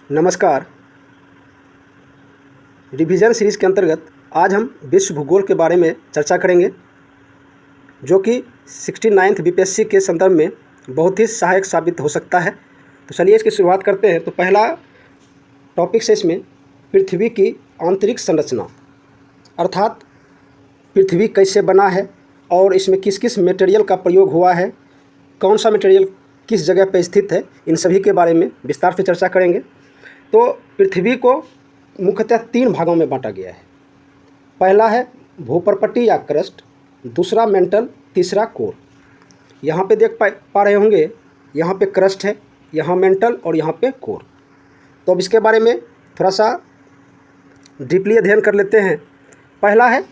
नमस्कार। Revision series के अंतर्गत आज हम विश्व भूगोल के बारे में चर्चा करेंगे, जो कि 69th बीपीएससी के संदर्भ में बहुत ही सहायक साबित हो सकता है। तो चलिए इसकी शुरुआत करते हैं। तो पहला टॉपिक है इसमें पृथ्वी की आंतरिक संरचना, अर्थात पृथ्वी कैसे बना है और इसमें किस किस मटेरियल का प्रयोग हुआ है, कौन सा मटेरियल किस जगह पर स्थित है, इन सभी के बारे में विस्तार से चर्चा करेंगे। तो पृथ्वी को मुख्यतः 3 भागों में बांटा गया है। पहला है भूपर्पटी या क्रस्ट, दूसरा मेंटल, तीसरा कोर। यहाँ पे देख पा रहे होंगे, यहाँ पे क्रस्ट है, यहाँ मेंटल और यहाँ पे कोर। तो अब इसके बारे में थोड़ा सा डीपली अध्ययन कर लेते हैं। पहला है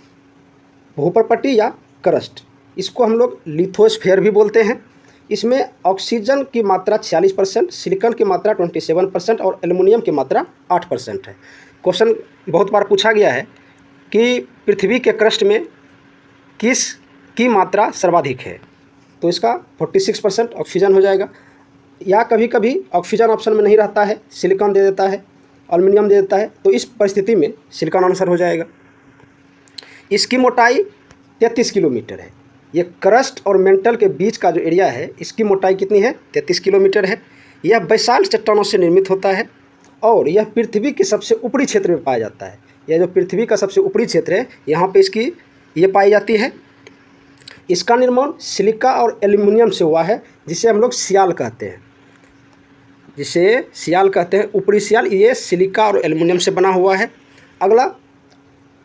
भूपर्पटी या क्रस्ट, इसको हम लोग लिथोस्फीयर भी बोलते हैं। इसमें ऑक्सीजन की मात्रा 46%, सिलिकॉन की मात्रा 27% और एल्युमिनियम की मात्रा 8% है। क्वेश्चन बहुत बार पूछा गया है कि पृथ्वी के क्रस्ट में किस की मात्रा सर्वाधिक है, तो इसका 46% ऑक्सीजन हो जाएगा। या कभी कभी ऑक्सीजन ऑप्शन में नहीं रहता है, सिलिकॉन दे देता है, एल्युमिनियम दे देता है, तो इस परिस्थिति में सिलिकॉन आंसर हो जाएगा। इसकी मोटाई 33 किलोमीटर है। ये क्रस्ट और मेंटल के बीच का जो एरिया है, इसकी मोटाई कितनी है? 33 किलोमीटर है। यह बेसाल्ट चट्टानों से निर्मित होता है और यह पृथ्वी के सबसे ऊपरी क्षेत्र में पाया जाता है। यह जो पृथ्वी का सबसे ऊपरी क्षेत्र है, यहाँ पे इसकी ये पाई जाती है। इसका निर्माण सिलिका और एल्युमिनियम से हुआ है, जिसे हम लोग सियाल कहते हैं, ऊपरी सियाल। ये सिलिका और एल्युमिनियम से बना हुआ है। अगला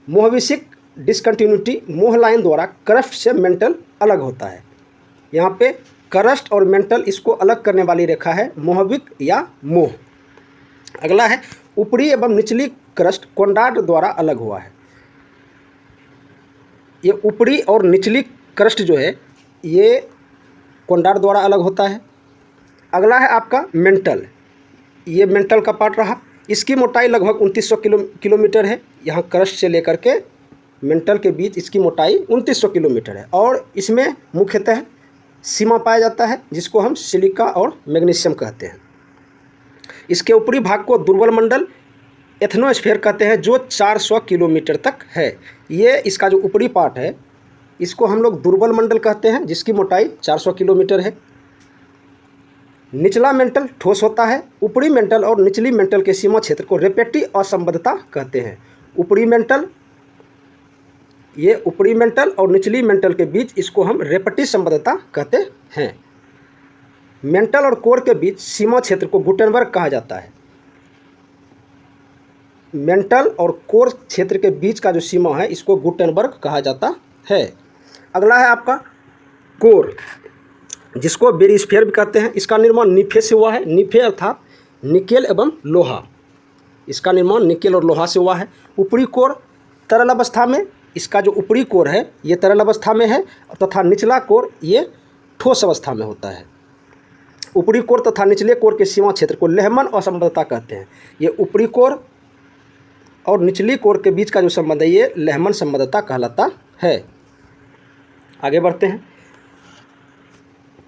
मोहविसिक डिसकंटिन्यूटी, मोह लाइन द्वारा क्रस्ट से मेंटल अलग होता है। यहाँ पे क्रस्ट और मेंटल, इसको अलग करने वाली रेखा है मोहविक या मोह। अगला है ऊपरी एवं निचली क्रस्ट कॉन्डार्ड द्वारा अलग हुआ है। ये ऊपरी और निचली क्रस्ट जो है, ये कॉन्डार्ड द्वारा अलग होता है। अगला है आपका मेंटल। ये मेंटल का पार्ट रहा। इसकी मोटाई लगभग 2900 किलोमीटर है। यहाँ क्रस्ट से लेकर के मेंटल के बीच इसकी मोटाई 2900 किलोमीटर है और इसमें मुख्यतः सीमा पाया जाता है, जिसको हम सिलिका और मैग्नीशियम कहते हैं। इसके ऊपरी भाग को दुर्बल मंडल, एथनोस्फीयर कहते हैं, जो 400 किलोमीटर तक है। ये इसका जो ऊपरी पार्ट है, इसको हम लोग दुर्बल मंडल कहते हैं, जिसकी मोटाई 400 किलोमीटर है। निचला मेंटल ठोस होता है। ऊपरी मेंटल और निचली मेंटल के सीमा क्षेत्र को रेपेटी असंबद्धता कहते हैं। ऊपरी मेंटल और निचली मेंटल के बीच इसको हम रेपेटी संबद्धता कहते हैं। मेंटल और कोर के बीच सीमा क्षेत्र को गुटेनबर्ग कहा जाता है। मेंटल और कोर क्षेत्र के बीच का जो सीमा है, इसको गुटेनबर्ग कहा जाता है। अगला है आपका कोर, जिसको बेरिस्फीयर भी कहते हैं। इसका निर्माण निफे से हुआ है। निफे अर्थात निकेल एवं लोहा। इसका निर्माण निकेल और लोहा से हुआ है। ऊपरी कोर तरल अवस्था में, इसका जो ऊपरी कोर है ये तरल अवस्था में है, तथा निचला कोर ये ठोस अवस्था में होता है। ऊपरी कोर तथा निचले कोर के सीमा क्षेत्र को लेहमन असंबद्धता कहते हैं। ये ऊपरी कोर और निचली कोर के बीच का जो संबंध है, ये लेहमन संबद्धता कहलाता है। आगे बढ़ते हैं।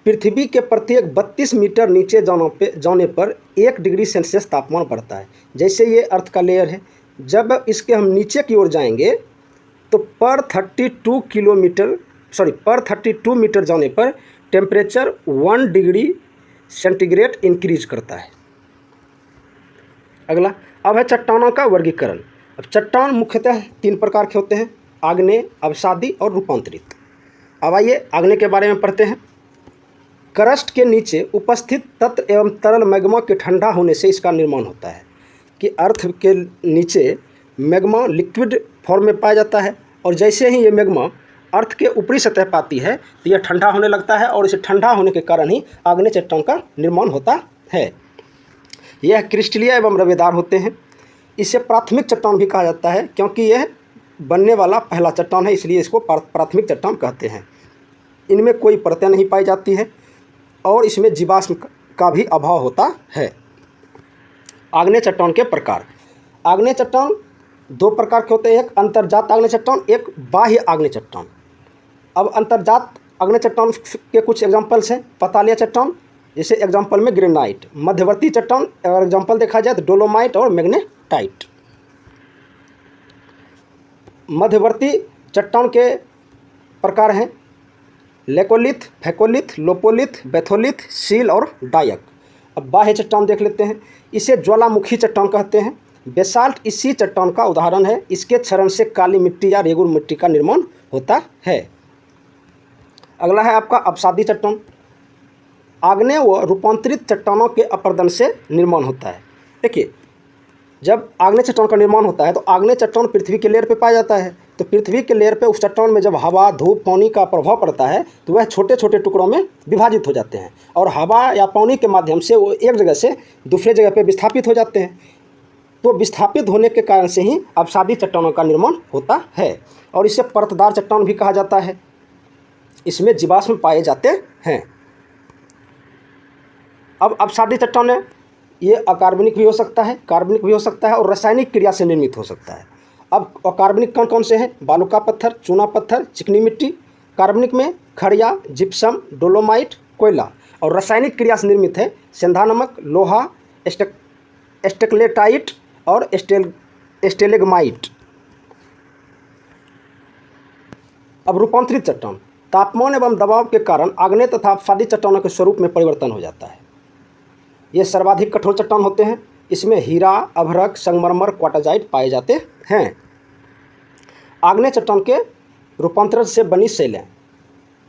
पृथ्वी के प्रत्येक 32 मीटर नीचे जाने पर 1 डिग्री सेल्सियस तापमान बढ़ता है। जैसे ये अर्थ का लेयर है, जब इसके हम नीचे की ओर जाएंगे तो पर 32 मीटर जाने पर टेम्परेचर 1 डिग्री सेंटीग्रेड इंक्रीज करता है। अगला अब है चट्टानों का वर्गीकरण। अब चट्टान मुख्यतः 3 प्रकार के होते हैं: आग्नेय, अवसादी और रूपांतरित। अब आइए आग्नेय के बारे में पढ़ते हैं। क्रस्ट के नीचे उपस्थित तत्व एवं तरल मैग्मा के ठंडा होने से इसका निर्माण होता है। कि अर्थ के नीचे मैग्मा लिक्विड फॉर्म में पाया जाता है और जैसे ही ये मैग्मा अर्थ के ऊपरी सतह पर आती है तो यह ठंडा होने लगता है और इसे ठंडा होने के कारण ही आग्नेय चट्टान का निर्माण होता है। यह क्रिस्टलीय एवं रवेदार होते हैं। इसे प्राथमिक चट्टान भी कहा जाता है, क्योंकि यह बनने वाला पहला चट्टान है, इसलिए इसको प्राथमिक चट्टान कहते हैं। इनमें कोई परतें नहीं पाई जाती है और इसमें जीवाश्म का भी अभाव होता है। आग्नेय चट्टान के प्रकार। आग्नेय चट्टान 2 प्रकार के होते हैं, एक अंतर्जात आग्नेय चट्टान, एक बाह्य आग्नेय चट्टान। अब अंतर्जात आग्नेय चट्टान के कुछ एग्जांपल्स हैं: पतालिया चट्टान, जैसे एग्जाम्पल में ग्रेनाइट। मध्यवर्ती चट्टान अगर एग्जाम्पल देखा जाए तो डोलोमाइट और मैग्नेटाइट। मध्यवर्ती चट्टान के प्रकार हैं लेकोलिथ, फेकोलिथ, लोपोलिथ, बेथोलिथ, सील और डायक। अब बाह्य चट्टान देख लेते हैं। इसे ज्वालामुखी चट्टान कहते हैं। बेसाल्ट इसी चट्टान का उदाहरण है। इसके क्षरण से काली मिट्टी या रेगुर मिट्टी का निर्माण होता है। अगला है आपका अपसादी चट्टान। आग्नेय व रूपांतरित चट्टानों के अपर्दन से निर्माण होता है। देखिए, जब आग्नेय चट्टान का निर्माण होता है तो आग्नेय चट्टान पृथ्वी के लेयर पे पाया जाता है। तो पृथ्वी के लेयर पे उस चट्टान में जब हवा, धूप, पानी का प्रभाव पड़ता है तो वह छोटे छोटे टुकड़ों में विभाजित हो जाते हैं और हवा या पानी के माध्यम से वो एक जगह से दूसरे जगह पे विस्थापित हो जाते हैं। तो विस्थापित होने के कारण से ही अपसादी चट्टानों का निर्माण होता है और इसे परतदार चट्टान भी कहा जाता है। इसमें जीवाश्म पाए जाते हैं। अब अपसादी चट्टान है, ये अकार्बनिक भी हो सकता है, कार्बनिक भी हो सकता है और रासायनिक क्रिया से निर्मित हो सकता है। अब अकार्बनिक कौन कौन से हैं? बालुका पत्थर, चूना पत्थर, चिकनी मिट्टी। कार्बनिक में खड़िया, जिप्सम, डोलोमाइट, कोयला। और रासायनिक क्रिया से निर्मित है सेंधा नमक, लोहा, स्टेक्लेटाइट और स्टेलेग्माइट। अब रूपांतरित चट्टान। तापमान एवं दबाव के कारण आग्नेय तथा अपसादी चट्टानों के स्वरूप में परिवर्तन हो जाता है। ये सर्वाधिक कठोर चट्टान होते हैं। इसमें हीरा, अभ्रक, संगमरमर, क्वार्टजाइट पाए जाते हैं। आग्नेय चट्टान के रूपांतरण से बनी सेलें।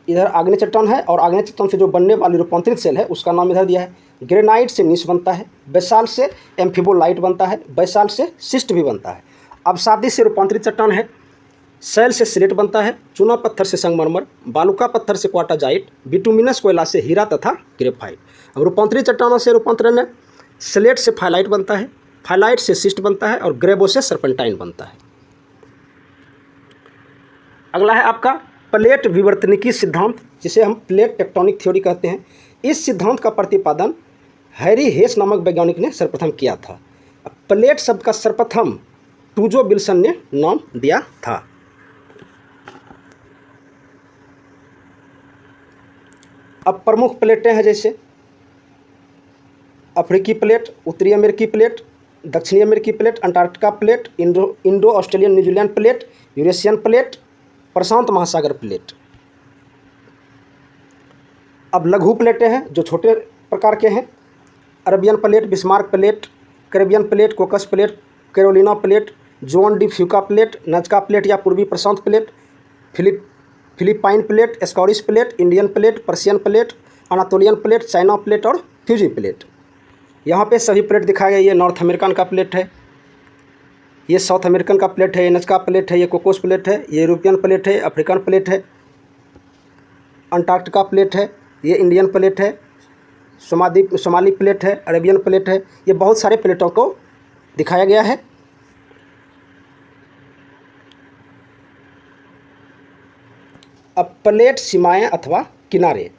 इधर आग्नेय चट्टान है और आग्नेय चट्टान से जो बनने वाली रूपांतरित सेल है उसका नाम इधर दिया है। ग्रेनाइट से नीस बनता है, बेसाल्ट से एम्फिबोलाइट बनता है, बेसाल्ट से सिस्ट भी बनता है। अपसादी से रूपांतरित चट्टान है। सैल से स्लेट बनता है, चूना पत्थर से संगमरमर, बालुका पत्थर से क्वार्टजाइट, बिटुमिनस कोयला से हीरा तथा ग्रेफाइट। अब रूपांतरित चट्टानों से रूपांतरण है। स्लेट से फाइलाइट बनता है, फाइलाइट से सिस्ट बनता है और ग्रेबो से सर्पेंटाइन बनता है। अगला है आपका प्लेट विवर्तनिकी सिद्धांत, जिसे हम प्लेट टेक्टोनिक थ्योरी कहते हैं। इस सिद्धांत का प्रतिपादन हैरी हेस नामक वैज्ञानिक ने सर्वप्रथम किया था। प्लेट शब्द का सर्वप्रथम टूजो विल्सन ने नाम दिया था। अब प्रमुख प्लेटें हैं जैसे अफ्रीकी प्लेट, उत्तरी अमेरिकी प्लेट, दक्षिणी अमेरिकी plate, Antarctica plate, Indo Australian New Zealand plate, Eurasian plate, प्रशांत महासागर प्लेट। अब लघु प्लेटें हैं जो छोटे प्रकार के हैं। Arabian plate, Bismarck plate, Caribbean plate, Cocos plate, Caroline plate, Juan de Fuca plate, Nazca plate या पूर्वी प्रशांत plate, Philippine plate, Scotia plate, Indian plate, Persian plate, Anatolian plate, China plate और फ्यूजी प्लेट। यहाँ पे सभी plate दिखाए गए। ये नॉर्थ अमेरिकन का प्लेट है, ये साउथ अमेरिकन का प्लेट है, ये नजका प्लेट है, ये कोकोस प्लेट है, ये यूरोपियन प्लेट है, अफ्रीकन प्लेट है, अंटार्कटिका प्लेट है, ये इंडियन प्लेट है, सोमाली प्लेट है, अरेबियन प्लेट है। ये बहुत सारे प्लेटों को दिखाया गया है। अब प्लेट सीमाएं अथवा किनारे।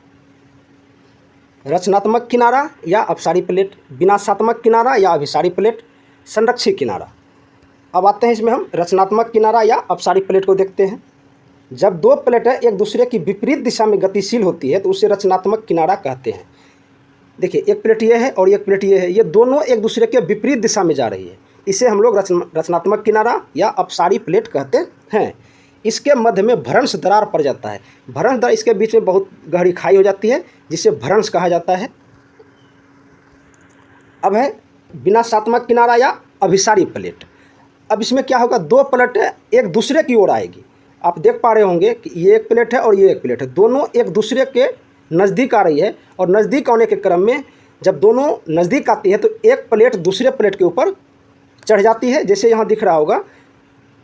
रचनात्मक किनारा या अपसारी प्लेट, विनाशात्मक किनारा या अभिसारी प्लेट, संरक्षी किनारा। अब आते हैं इसमें हम रचनात्मक किनारा या अपसारी प्लेट को देखते हैं। जब दो प्लेटें एक दूसरे की विपरीत दिशा में गतिशील होती है तो उसे रचनात्मक किनारा कहते हैं। देखिए, एक प्लेट ये है और एक प्लेट ये है, ये दोनों एक दूसरे के विपरीत दिशा में जा रही है। इसे हम लोग रचनात्मक किनारा या अपसारी प्लेट कहते हैं। इसके मध्य में भ्रंश दरार पड़ जाता है। भ्रंश दरार, इसके बीच में बहुत गहरी खाई हो जाती है जिसे भ्रंश कहा जाता है। अब है विनाशात्मक किनारा या अभिसारी प्लेट। अब इसमें क्या होगा, दो प्लेटें एक दूसरे की ओर आएगी। आप देख पा रहे होंगे कि ये एक प्लेट है और ये एक प्लेट है, दोनों एक दूसरे के नज़दीक आ रही है और नज़दीक आने के क्रम में जब दोनों नज़दीक आती है तो एक प्लेट दूसरे प्लेट के ऊपर चढ़ जाती है। जैसे यहाँ दिख रहा होगा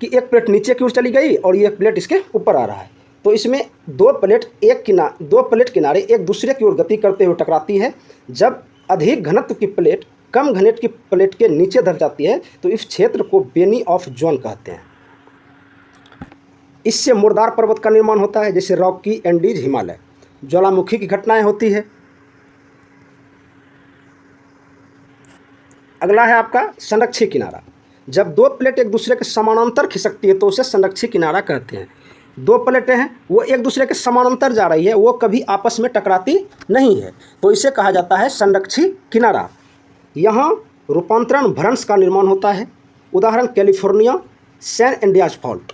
कि एक प्लेट नीचे की ओर चली गई और ये प्लेट इसके ऊपर आ रहा है। तो इसमें दो प्लेट किनारे एक दूसरे की ओर गति करते हुए टकराती है। जब अधिक घनत्व की प्लेट कम घनत्व की प्लेट के नीचे धस जाती है तो इस क्षेत्र को बेनी ऑफ जोन कहते हैं। इससे मुर्दार पर्वत का निर्माण होता है, जैसे रॉकी, एंडीज, हिमालय। ज्वालामुखी की घटनाएं होती है। अगला है आपका संरक्षी किनारा। जब दो प्लेट एक दूसरे के समानांतर खिसकती है तो उसे संरक्षी किनारा कहते हैं। दो प्लेटें हैं वो एक दूसरे के समानांतर जा रही है, वो कभी आपस में टकराती नहीं है, तो इसे कहा जाता है संरक्षी किनारा। यहाँ रूपांतरण भ्रंश का निर्माण होता है। उदाहरण कैलिफोर्निया सैन एंड्रियास फॉल्ट।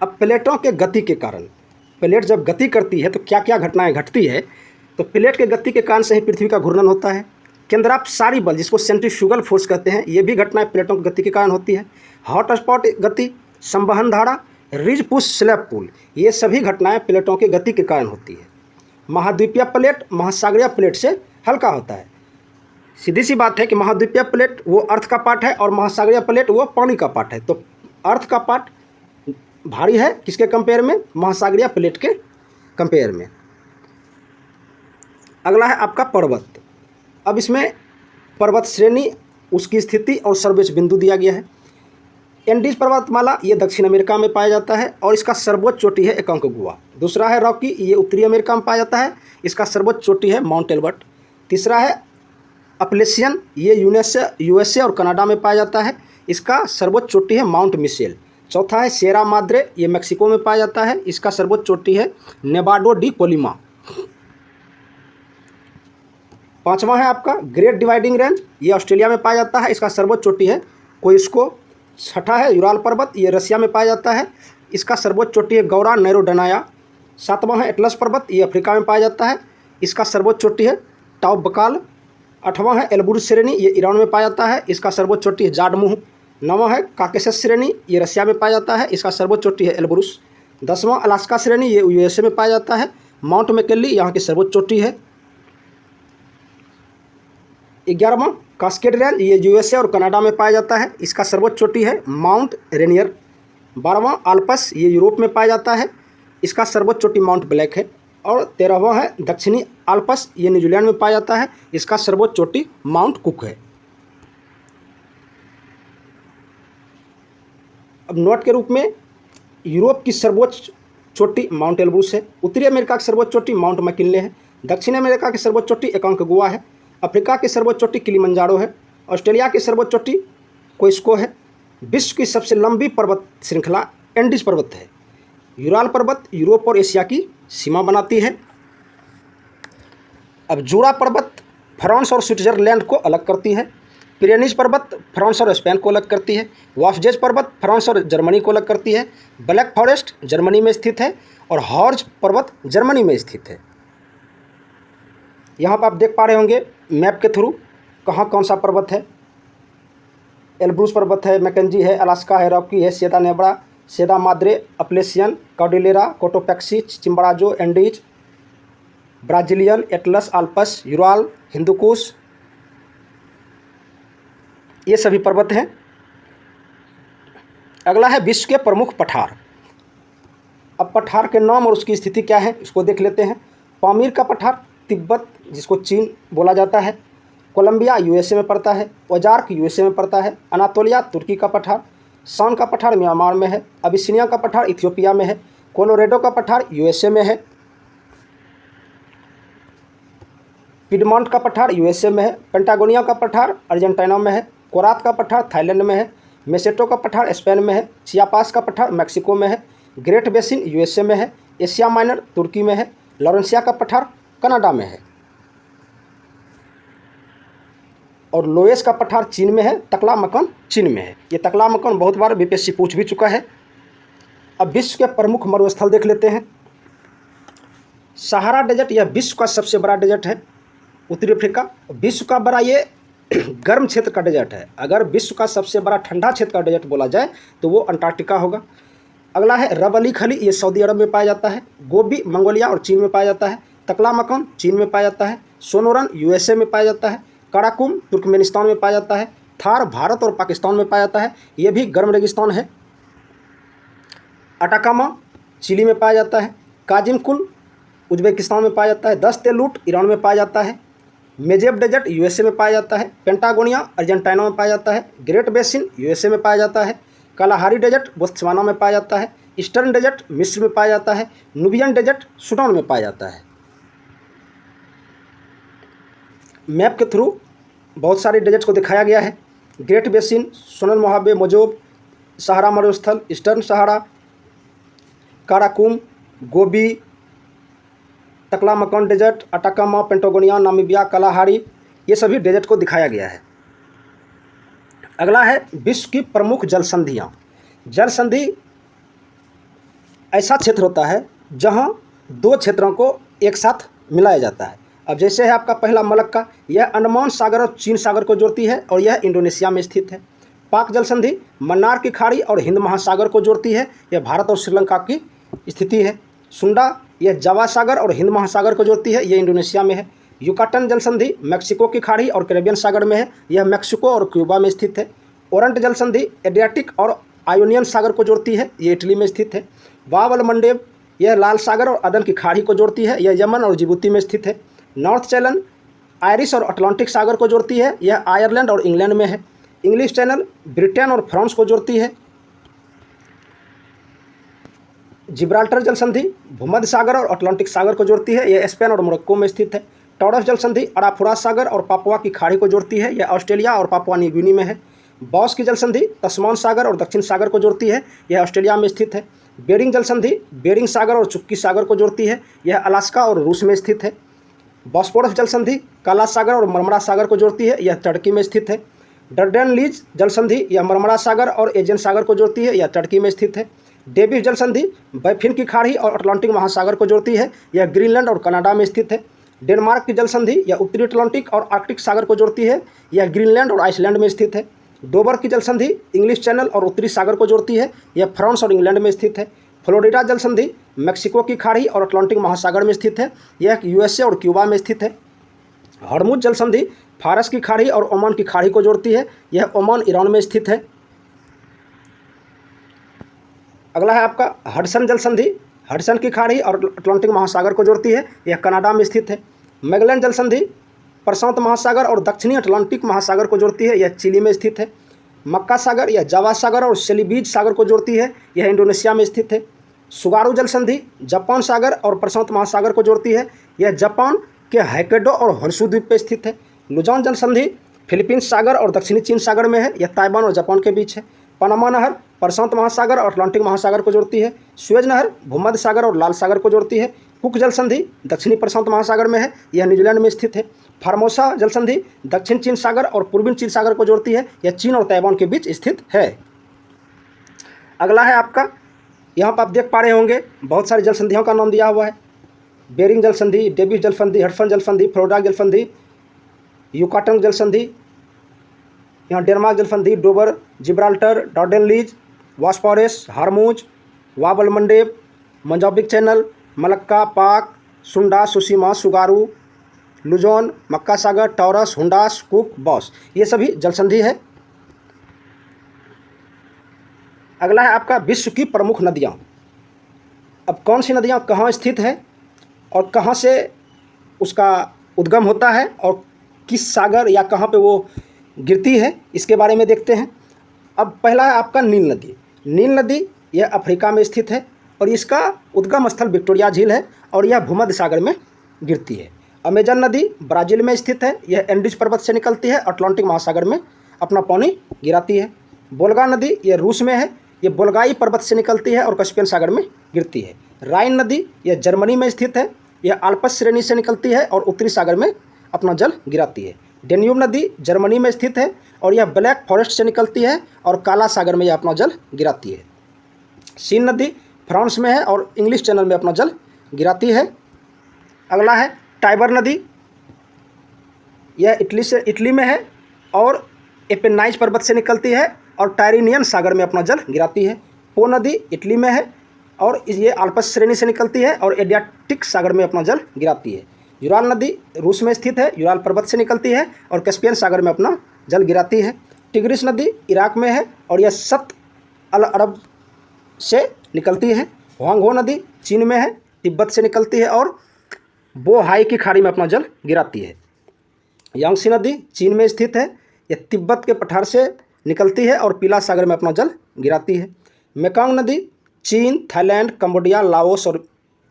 अब प्लेटों के गति के कारण, प्लेट जब गति करती है तो क्या क्या घटनाएं घटती है, तो प्लेट के गति के कारण से ही पृथ्वी का घूर्णन होता है। केंद्रापसारी बल जिसको सेंट्रीफ्यूगल फोर्स कहते हैं, ये भी घटनाएं प्लेटों की गति के कारण होती है। हॉट स्पॉट गति, संवहन धारा, रिज पुश स्लैब पुल, ये सभी घटनाएं प्लेटों की गति के कारण होती है। महाद्वीपीय प्लेट महासागरीय प्लेट से हल्का होता है। सीधी सी बात है कि महाद्वीपीय प्लेट वो अर्थ का पार्ट है और महासागरीय प्लेट वो पानी का पार्ट है, तो अर्थ का पार्ट भारी है किसके कंपेयर में, महासागरीय प्लेट के कंपेयर में। अगला है आपका पर्वत। अब इसमें पर्वत श्रेणी, उसकी स्थिति और सर्वोच्च बिंदु दिया गया है। एंडीज पर्वतमाला ये दक्षिण अमेरिका में पाया जाता है और इसका सर्वोच्च चोटी है एकोंकागुआ। दूसरा है रॉकी, ये उत्तरी अमेरिका में पाया जाता है, इसका सर्वोच्च चोटी है माउंट एल्बर्ट। तीसरा है अपलेशियन, ये यूएसए और कनाडा में पाया जाता है, इसका सर्वोच्च चोटी है माउंट मिशेल। चौथा है सेरा माद्रे, ये मेक्सिको में पाया जाता है, इसका सर्वोच्च चोटी है नेवाडो डी कोलिमा। पांचवा है आपका ग्रेट डिवाइडिंग रेंज, ये ऑस्ट्रेलिया में पाया जाता है, इसका सर्वोच्च चोटी है कोइस्को। छठा है यूराल पर्वत, ये रसिया में पाया जाता है, इसका सर्वोच्च चोटी है गौरा नैरोडनाया। सातवां है एटलस पर्वत, ये अफ्रीका में पाया जाता है, इसका सर्वोच्च चोटी है टाउबकाल। आठवां है एल्ब्रुस श्रेणी, ये ईरान में पाया जाता है, इसका सर्वोच्च चोटी है जाडमुह। नौवां है काकेशस श्रेणी, ये रसिया में पाया जाता है, इसका सर्वोच्च चोटी है एल्ब्रुस। 10वां अलास्का श्रेणी, ये यूएसए में पाया जाता है, माउंट मैकिनली यहाँ की सर्वोच्च चोटी है। 11वां कास्केड रेंज, ये यूएसए और कनाडा में पाया जाता है, इसका सर्वोच्च चोटी है माउंट रेनियर। 12वां आल्पस, ये यूरोप में पाया जाता है, इसका सर्वोच्च चोटी माउंट ब्लैक है। और 13वां है दक्षिणी आल्पस, ये न्यूजीलैंड में पाया जाता है, इसका सर्वोच्च चोटी माउंट कुक है। अब नोट के रूप में, यूरोप की सर्वोच्च चोटी माउंट एल्ब्रुस है, उत्तरी अमेरिका की सर्वोच्च चोटी माउंट मैकिनले है, दक्षिण अमेरिका की सर्वोच्च चोटी एकोंकागुआ है, अफ्रीका की सर्वोच्च चोटी किलिमंजारो है, ऑस्ट्रेलिया की सर्वोच्च चोटी कोइस्को है। विश्व की सबसे लंबी पर्वत श्रृंखला एंडीज पर्वत है। यूराल पर्वत यूरोप और एशिया की सीमा बनाती है। अब जूरा पर्वत फ्रांस और स्विट्जरलैंड को अलग करती है। पिरेनीज पर्वत फ्रांस और स्पेन को अलग करती है। वाफजेज पर्वत फ्रांस और जर्मनी को अलग करती है। ब्लैक फॉरेस्ट जर्मनी में स्थित है और हॉर्ज पर्वत जर्मनी में स्थित है। यहाँ पर आप देख पा रहे होंगे मैप के थ्रू कहाँ कौन सा पर्वत है। एल्ब्रुस पर्वत है, मैकेंजी है, अलास्का है, रॉकी है, सेदा नेब्रा, Sierra Madre, Appalachian, Cordillera, Cotopaxi, Chimborazo, Andes, Brazilian, Atlas, Alps, Ural, Hindu Kush, ये सभी पर्वत हैं। अगला है विश्व के प्रमुख पठार। अब पठार के नाम और उसकी स्थिति क्या है इसको देख लेते हैं। पामीर का पठार तिब्बत जिसको चीन बोला जाता है, कोलंबिया यूएसए में पड़ता है, ओजार्क यूएसए में पड़ता है, अनातोलिया तुर्की का पठार, शान का पठार म्यांमार में है, अबिसिनिया का पठार इथियोपिया में है, कोलोरेडो का पठार यूएसए में है, पिडमॉन्ट का पठार यूएसए में है, पेंटागोनिया का पठार अर्जेंटीना में है, कोरात का पठार थाईलैंड में है, मेसेटो का पठार स्पेन में है, चियापास का पठार मैक्सिको में है, ग्रेट बेसिन यूएसए में है, एशिया माइनर तुर्की में है, लॉरेंसिया का पठार कनाडा में है और लोएस का पठार चीन में है, तकलामकन चीन में है। ये तकलामकन बहुत बार बीपीएससी पूछ भी चुका है। अब विश्व के प्रमुख मरुस्थल देख लेते हैं। सहारा डेजर्ट यह विश्व का सबसे बड़ा डेजर्ट है, उत्तरी अफ्रीका। विश्व का बड़ा ये गर्म क्षेत्र का डेजर्ट है। अगर विश्व का सबसे बड़ा ठंडा क्षेत्र का डेजर्ट बोला जाए तो वो अंटार्कटिका होगा। अगला है रब अली खली, ये सऊदी अरब में पाया जाता है। गोबी मंगोलिया और चीन में पाया जाता है। तकलामकन चीन में पाया जाता है। सोनोरन यूएसए में पाया जाता है। कराकुम तुर्कमेनिस्तान में पाया जाता है। थार भारत और पाकिस्तान में पाया जाता है, ये भी गर्म रेगिस्तान है। अटाकामा चिली में पाया जाता है। काजिमकुल उज्बेकिस्तान में पाया जाता है। दस्तेलूट ईरान में पाया जाता है। मेजेब डेजर्ट यूएसए में पाया जाता है। पेंटागोनिया अर्जेंटीना में पाया जाता है। ग्रेट बेसिन यूएसए में पाया जाता है। कालाहारी डेजर्ट बोत्सवाना में पाया जाता है। ईस्टर्न डेजर्ट मिस्र में पाया जाता है। नुबियन डेजर्ट सूडान में पाया जाता है। मैप के थ्रू बहुत सारे डेजर्ट्स को दिखाया गया है। ग्रेट बेसिन, सोनल मोहाबे, मोजोब, सहारा मरुस्थल, Eastern Sahara, Karakum, Gobi, Taklamakan desert, Atacama, Patagonia, Namibia, Kalahari, ये सभी डेजर्ट को दिखाया गया है। अगला है विश्व की प्रमुख जल संधियाँ। जल संधि ऐसा क्षेत्र होता है जहाँ दो क्षेत्रों को एक साथ मिलाया जाता है। अब जैसे है आपका पहला मलक्का, यह अंडमान सागर और चीन सागर को जोड़ती है और यह इंडोनेशिया में स्थित है। पाक जल संधि मन्नार की खाड़ी और हिंद महासागर को जोड़ती है, यह भारत और श्रीलंका की स्थिति है। सुंडा, यह जावा सागर और हिंद महासागर को जोड़ती है, यह इंडोनेशिया में है। युकाटन जल संधि मेक्सिको की खाड़ी और कैरेबियन सागर में है, यह मेक्सिको और क्यूबा में स्थित है। ओरंट जल संधि एड्रियाटिक और आयोनियन सागर को जोड़ती है, ये इटली में स्थित है। वावल मंडेब, यह लाल सागर और अदन की खाड़ी को जोड़ती है, यह यमन और जिबूती में स्थित है। नॉर्थ चैनल आयरिश और अटलांटिक सागर को जोड़ती है, यह आयरलैंड और इंग्लैंड में है। इंग्लिश चैनल ब्रिटेन और फ्रांस को जोड़ती है। जिब्राल्टर जल संधि भूमध्य सागर और अटलांटिक सागर को जोड़ती है, यह स्पेन और मोरक्को में स्थित है। टॉरस जल संधि अराफुरा सागर और पापुआ की खाड़ी को जोड़ती है, यह ऑस्ट्रेलिया और पापुआ न्यू गिनी में है। बॉस की जल संधि तस्मान सागर और दक्षिण सागर को जोड़ती है, यह ऑस्ट्रेलिया में स्थित है। बेरिंग जल संधि बेरिंग सागर और चुक्की सागर को जोड़ती है, यह अलास्का और रूस में स्थित है। बॉस्फोरस जल संधि काला सागर और मरमरा सागर को जोड़ती है, यह टर्की में स्थित है। डर्डेनलीज जल संधि यह मरमरा सागर और एजियन सागर को जोड़ती है, यह टर्की में स्थित है। डेविस जल संधि बैफिन की खाड़ी और अटलांटिक महासागर को जोड़ती है, यह ग्रीनलैंड और कनाडा में स्थित है। डेनमार्क की जल संधि यह उत्तरी अटलांटिक और आर्कटिक सागर को जोड़ती है, यह ग्रीनलैंड और आइसलैंड में स्थित है। डोबर की जल संधि इंग्लिश चैनल और उत्तरी सागर को जोड़ती है, यह फ्रांस और इंग्लैंड में स्थित है। फ्लोरिडा जल संधि मेक्सिको की खाड़ी और अटलांटिक महासागर में स्थित है, यह यूएसए और क्यूबा में स्थित है। हर्मुज जल संधि फारस की खाड़ी और ओमान की खाड़ी को जोड़ती है, यह ओमान ईरान में स्थित है। अगला है आपका हडसन जल संधि हडसन की खाड़ी और अटलांटिक महासागर को जोड़ती है, यह कनाडा में स्थित है। मैगेलन जल संधि प्रशांत महासागर और दक्षिणी अटलांटिक महासागर को जोड़ती है, यह चिली में स्थित है। मक्का सागर यह जावा सागर और सेलिबीज सागर को जोड़ती है, यह इंडोनेशिया में स्थित है। सुगारू जल संधि जापान सागर और प्रशांत महासागर को जोड़ती है, यह जापान के होक्काइडो और होन्शु द्वीप पर स्थित है। लुजान जल संधि फिलीपींस सागर और दक्षिणी चीन सागर में है, यह ताइवान और जापान के बीच है। पनामा नहर प्रशांत महासागर और अटलांटिक महासागर को जोड़ती है। सुएज नहर भूमध्य सागर और लाल सागर को जोड़ती है। कुक जल संधि दक्षिणी प्रशांत महासागर में है, यह न्यूजीलैंड में स्थित है। फार्मोसा जल संधि दक्षिण चीन सागर और पूर्वी चीन सागर को जोड़ती है, यह चीन और ताइवान के बीच स्थित है। अगला है आपका, यहाँ पर आप देख पा रहे होंगे बहुत सारी जल संधियों का नाम दिया हुआ है। बेरिंग जल संधि, डेविस जल संधि, हडसन जल संधि, फ्लोरिडा जल संधि, युकाटन जल संधि, यहाँ डेनमार्क जल संधि, Dover, Gibraltar, Dardanelles, Bosphorus, Hormuz, Bab el Mandeb, Mozambique channel, Malacca, Palk, Sunda, Tsushima, Tsugaru, Luzon, मक्का सागर, टॉरस, हुंडास, कुक, बॉस, ये सभी जल संधि है। अगला है आपका विश्व की प्रमुख नदियाँ। अब कौन सी नदियाँ कहाँ स्थित है और कहाँ से उसका उद्गम होता है और किस सागर या कहाँ पे वो गिरती है, इसके बारे में देखते हैं। अब पहला है आपका नील नदी। नील नदी यह अफ्रीका में स्थित है और इसका उद्गम स्थल विक्टोरिया झील है और यह भूमध्य सागर में गिरती है। अमेजन नदी ब्राज़ील में स्थित है, यह एंडीज पर्वत से निकलती है, अटलांटिक महासागर में अपना पानी गिराती है। बोल्गा नदी यह रूस में है, यह बोल्गाई पर्वत से निकलती है और कैस्पियन सागर में गिरती है। राइन नदी यह जर्मनी में स्थित है, यह आल्प्स श्रेणी से निकलती है और उत्तरी सागर में अपना जल गिराती है। डेन्यूब नदी जर्मनी में स्थित है और यह ब्लैक फॉरेस्ट से निकलती है और काला सागर में यह अपना जल गिराती है। सीन नदी फ्रांस में है और इंग्लिश चैनल में अपना जल गिराती है। अगला है टाइबर नदी, यह इटली में है और एपेनाइज पर्वत से निकलती है और टायरिनियन सागर में अपना जल गिराती है। पो नदी इटली में है और ये आल्प्स श्रेणी से निकलती है और एड्रियाटिक सागर में अपना जल गिराती है। यूराल नदी रूस में स्थित है, यूराल पर्वत से निकलती है और कैस्पियन सागर में अपना जल गिराती है। टिग्रिस नदी इराक में है और यह सत अल अरब से निकलती है। हुआंगहो नदी चीन में है, तिब्बत से निकलती है और बोहाई की खाड़ी में अपना जल गिराती है। यांगसी नदी चीन में स्थित है, यह तिब्बत के पठार से निकलती है और पीला सागर में अपना जल गिराती है। मेकांग नदी चीन, थाईलैंड, कंबोडिया, लाओस और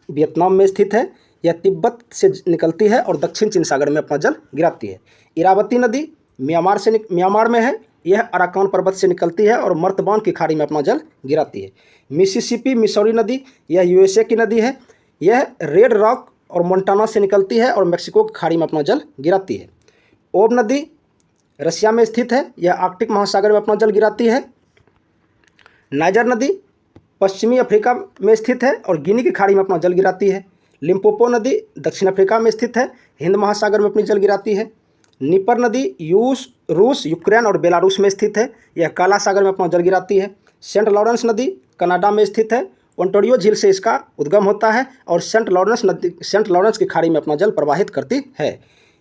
वियतनाम में स्थित है, यह तिब्बत से निकलती है और दक्षिण चीन सागर में अपना जल गिराती है। इरावती नदी म्यांमार में है यह अराकान पर्वत से निकलती है और मर्तबान की खाड़ी में अपना जल गिराती है। मिसिसिपी मिसौरी नदी, यह यूएसए की नदी है। यह रेड रॉक और मोंटाना से निकलती है और मेक्सिको की खाड़ी में अपना जल गिराती है। ओब नदी रशिया में स्थित है, यह आर्कटिक महासागर में अपना जल गिराती है। नाइजर नदी पश्चिमी अफ्रीका में स्थित है और गिनी की खाड़ी में अपना जल गिराती है। लिम्पोपो नदी दक्षिण अफ्रीका में स्थित है, हिंद महासागर में अपनी जल गिराती है। निपर नदी रूस, यूक्रेन और बेलारूस में स्थित है, यह काला सागर में अपना जल गिराती है। सेंट लॉरेंस नदी कनाडा में स्थित है, ओंटारियो झील से इसका उद्गम होता है और सेंट लॉरेंस की खाड़ी में अपना जल प्रवाहित करती है।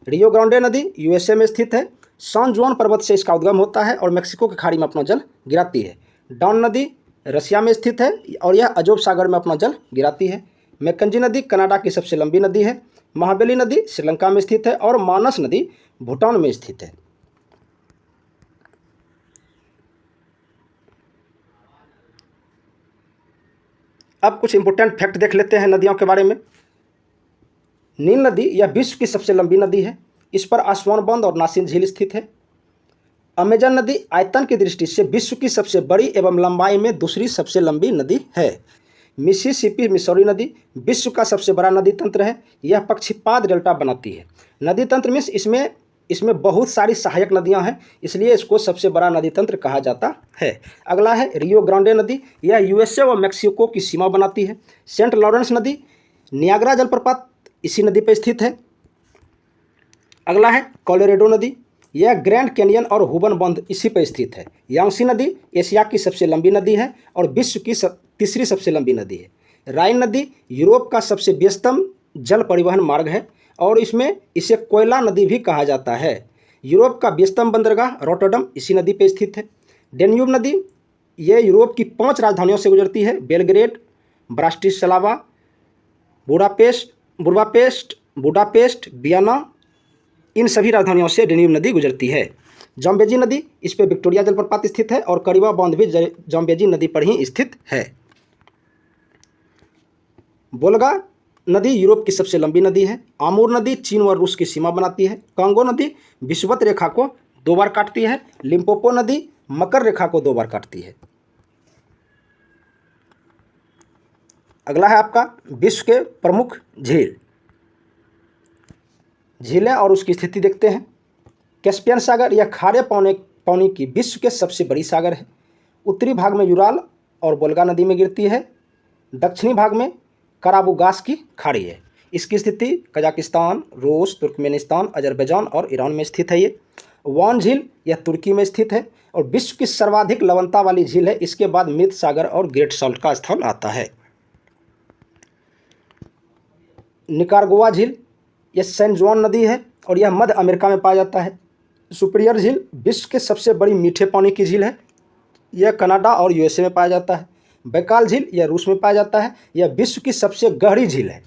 रियो ग्रांडे नदी यूएसए में स्थित है, सान जुआन पर्वत से इसका उद्गम होता है और मेक्सिको की खाड़ी में अपना जल गिराती है। डॉन नदी रशिया में स्थित है और यह अजोब सागर में अपना जल गिराती है। मैकेंजी नदी कनाडा की सबसे लंबी नदी है। महाबली नदी श्रीलंका में स्थित है और मानस नदी भूटान में स्थित है। अब कुछ इंपोर्टेंट फैक्ट देख लेते हैं नदियों के बारे में। नील नदी यह विश्व की सबसे लंबी नदी है, इस पर आसवान बंद और नासिन झील स्थित है। अमेजन नदी आयतन की दृष्टि से विश्व की सबसे बड़ी एवं लंबाई में दूसरी सबसे लंबी नदी है। मिसिसिपी मिसौरी नदी विश्व का सबसे बड़ा नदी तंत्र है, यह पक्षीपाद डेल्टा बनाती है। नदी तंत्र मीन्स इसमें बहुत सारी सहायक नदियां हैं, इसलिए इसको सबसे बड़ा नदी तंत्र कहा जाता है। अगला है रियो ग्रांडे नदी, यह यूएसए व मैक्सिको की सीमा बनाती है। सेंट लॉरेंस नदी नियाग्रा जलप्रपात इसी नदी पर स्थित है। अगला है कोलोराडो नदी, यह ग्रैंड कैनियन और हुबन बंध इसी पर स्थित है। यांगसी नदी एशिया की सबसे लंबी नदी है और विश्व की तीसरी सबसे लंबी नदी है। राइन नदी यूरोप का सबसे व्यस्तम जल परिवहन मार्ग है और इसे कोयला नदी भी कहा जाता है। यूरोप का व्यस्तम बंदरगाह रोटरडम इसी नदी पर स्थित है। डेन्यूब नदी यह यूरोप की 5 राजधानियों से गुजरती है, बेलग्रेड, ब्राटिस्लावा, बुडापेस्ट, वियना, इन सभी राजधानियों से डेन्यूब नदी गुजरती है। जाम्बेजी नदी इस पर विक्टोरिया जलप्रपात स्थित है और करीबा बांध भी जाम्बेजी नदी पर ही स्थित है। वोल्गा नदी यूरोप की सबसे लंबी नदी है। आमूर नदी चीन और रूस की सीमा बनाती है। कांगो नदी विषुवत रेखा को 2 बार काटती है। लिम्पोपो नदी मकर रेखा को 2 बार काटती है। अगला है आपका विश्व के प्रमुख झीलें और उसकी स्थिति देखते हैं। कैस्पियन सागर यह खारे पानी की विश्व के सबसे बड़ी सागर है। उत्तरी भाग में यूराल और वोल्गा नदी में गिरती है। दक्षिणी भाग में कराबुगास की खाड़ी है। इसकी स्थिति कजाकिस्तान, रूस, तुर्कमेनिस्तान, अजरबैजान और ईरान में स्थित है। ये वान झील यह तुर्की में स्थित है और विश्व की सर्वाधिक लवणता वाली झील है। इसके बाद मृत सागर और ग्रेट सॉल्ट का स्थान आता है। निकारागुआ झील यह सैन जुआन नदी है और यह मध्य अमेरिका में पाया जाता है। सुपीरियर झील विश्व के सबसे बड़ी मीठे पानी की झील है, यह कनाडा और यूएसए में पाया जाता है। बैकाल झील यह रूस में पाया जाता है, यह विश्व की सबसे गहरी झील है।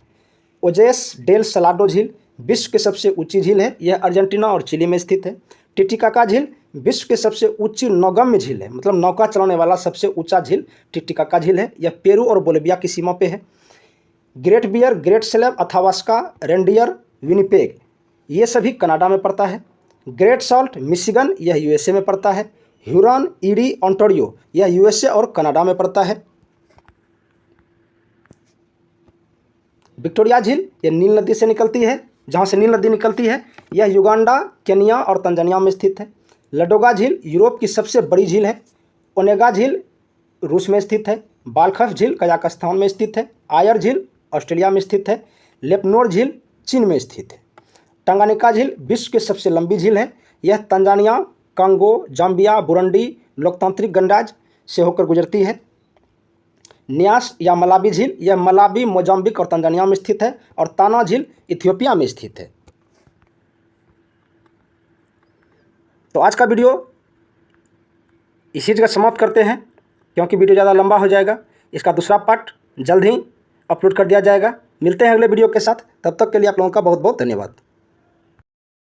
ओजेस डेल सलाडो झील विश्व की सबसे ऊंची झील है, यह अर्जेंटीना और चिली में स्थित है। टिटिकाका झील विश्व की सबसे ऊंची नौगम्य झील है, मतलब नौका चलाने वाला सबसे ऊंचा झील टिटिकाका झील है, यह पेरू और बोलिविया की सीमा पे है। Great Bear, Great Slave, Athabasca, Reindeer, Winnipeg ये सभी कनाडा में पड़ता है। ग्रेट सॉल्ट मिशिगन यह यूएसए में पड़ता है। ह्यूरॉन, ईरी, ओंटारियो यह यूएसए और कनाडा में पड़ता है। विक्टोरिया झील यह नील नदी से निकलती है, जहाँ से नील नदी निकलती है यह युगांडा, केनिया और तंजानिया में स्थित है। लडोगा झील यूरोप की सबसे बड़ी झील है। ओनेगा झील रूस में स्थित है। बाल्खफ झील कजाकिस्तान में स्थित है। आयर झील ऑस्ट्रेलिया में स्थित है। लेपनोर झील चीन में स्थित है। टंगानिका झील विश्व की सबसे लंबी झील है, यह तंजानिया, कांगो, जाम्बिया, बुरुंडी, लोकतांत्रिक गणराज्य से होकर गुजरती है। न्यास या मलावी झील यह मलावी, मोजाम्बिक और तंजानिया में स्थित है और ताना झील इथियोपिया में स्थित है। तो आज का वीडियो इसी जगह समाप्त करते हैं, क्योंकि वीडियो ज़्यादा लंबा हो जाएगा। इसका दूसरा पार्ट जल्द ही अपलोड कर दिया जाएगा। मिलते हैं अगले वीडियो के साथ, तब तक के लिए आप लोगों का बहुत बहुत धन्यवाद।